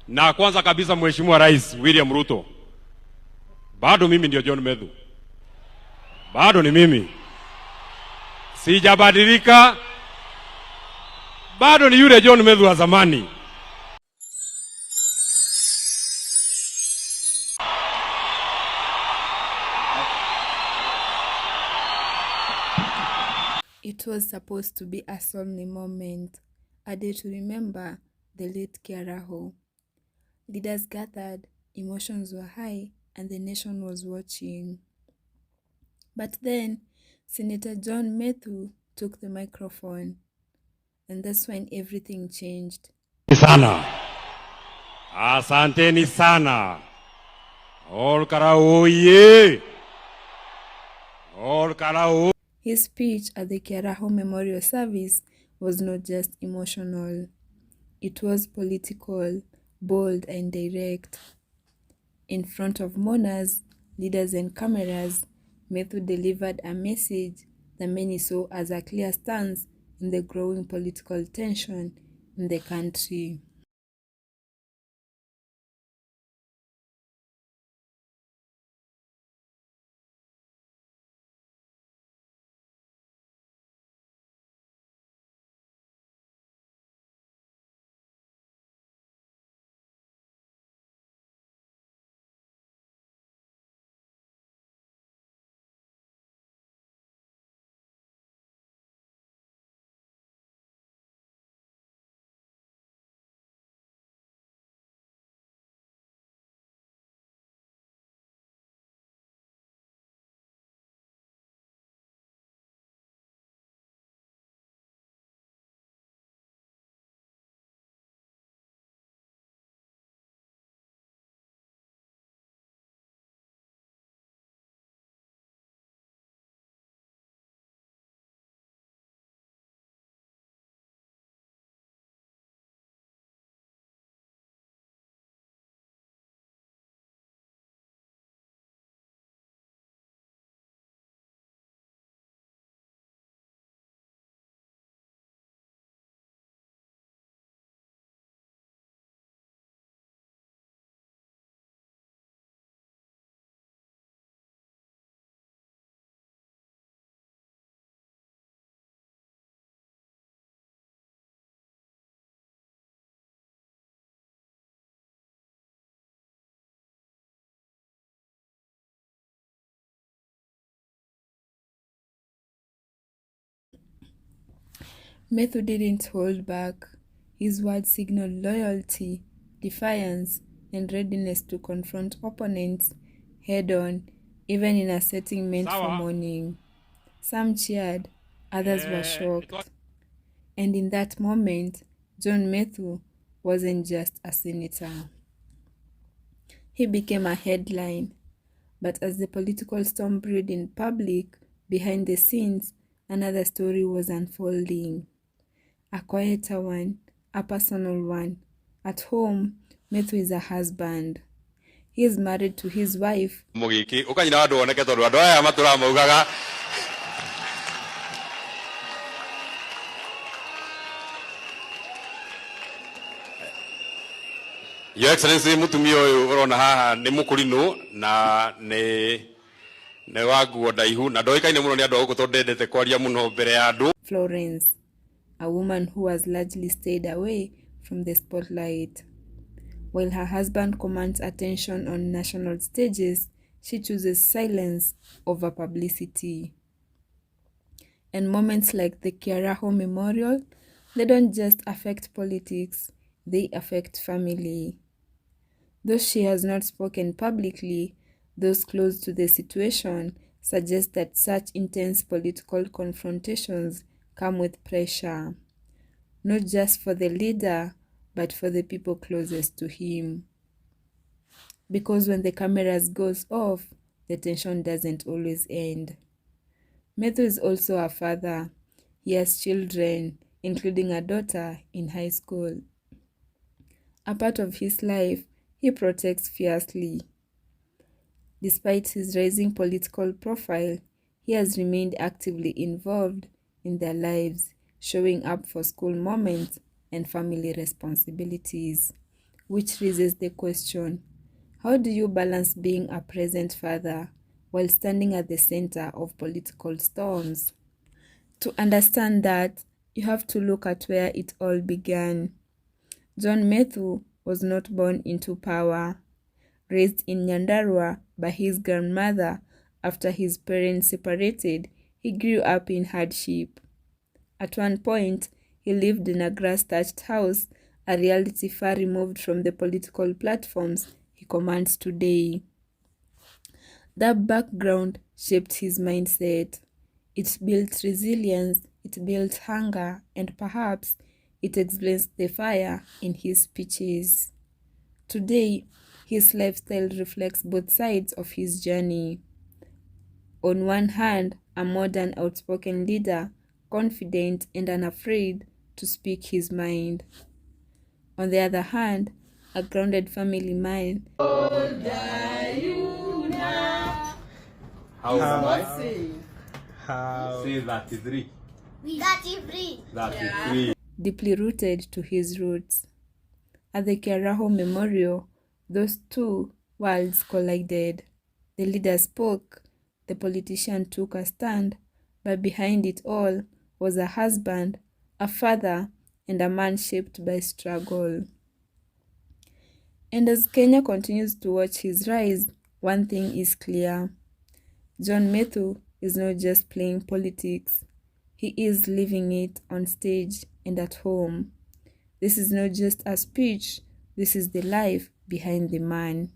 Na kwanza kabisa, Mheshimiwa Rais William Ruto, bado mimi ndio John Methu, bado ni mimi, sijabadilika, bado ni yule John Methu wa zamani. It was supposed to be a solemn moment, a day to remember the late Kaho. Leaders gathered, emotions were high, and the nation was watching. But then, Senator John Methu took the microphone, and that's when everything changed. Sana. Asanteni sana. Olkaraoye. Olkarao. His speech at the Kaho Memorial Service was not just emotional. It was political, bold and direct. In front of mourners, leaders and cameras, Methu delivered a message that many saw as a clear stance in the growing political tension in the country. Methu didn't hold back. His words signaled loyalty, defiance, and readiness to confront opponents head-on, even in a setting meant for mourning. Some cheered, others were shocked. And in that moment, John Methu wasn't just a senator. He became a headline. But as the political storm brewed in public, behind the scenes, another story was unfolding. A quieter one, a personal one. At home, Methu is a husband. He is married to his wife. Your Excellency, mutumia uyu urona haha ni mukurinu na ne waguo ndaihu na ndoikaine muno ni andu aguko tondendete kwaria muno mbere ya andu. Florence, a woman who has largely stayed away from the spotlight. While her husband commands attention on national stages, she chooses silence over publicity. And moments like the Kaho Memorial, they don't just affect politics, they affect family. Though she has not spoken publicly, those close to the situation suggest that such intense political confrontations come with pressure, not just for the leader, but for the people closest to him. Because when the cameras goes off, the tension doesn't always end. Methu is also a father. He has children, including a daughter in high school. A part of his life, he protects fiercely. Despite his rising political profile, he has remained actively involved in their lives, showing up for school moments and family responsibilities. which raises the question, how do you balance being a present father while standing at the center of political storms? To understand that, you have to look at where it all began. John METHU was not born into power. Raised in NYANDARUA by his grandmother after his parents separated, he grew up in hardship. At one point, he lived in a grass-thatched house, a reality far removed from the political platforms he commands today. That background shaped his mindset. It built resilience, it built hunger, and perhaps it explains the fire in his speeches. Today, his lifestyle reflects both sides of his journey. On one hand, a modern, outspoken leader, confident and unafraid to speak his mind. On the other hand, a grounded family man. How say 33. 33. Deeply rooted to his roots. At the Kaho Memorial, those two worlds collided. The leader spoke, the politician took a stand, but behind it all was a husband, a father, and a man shaped by struggle. And as Kenya continues to watch his rise, one thing is clear. John METHU is not just playing politics. He is living it on stage and at home. This is not just a speech, this is the life behind the man.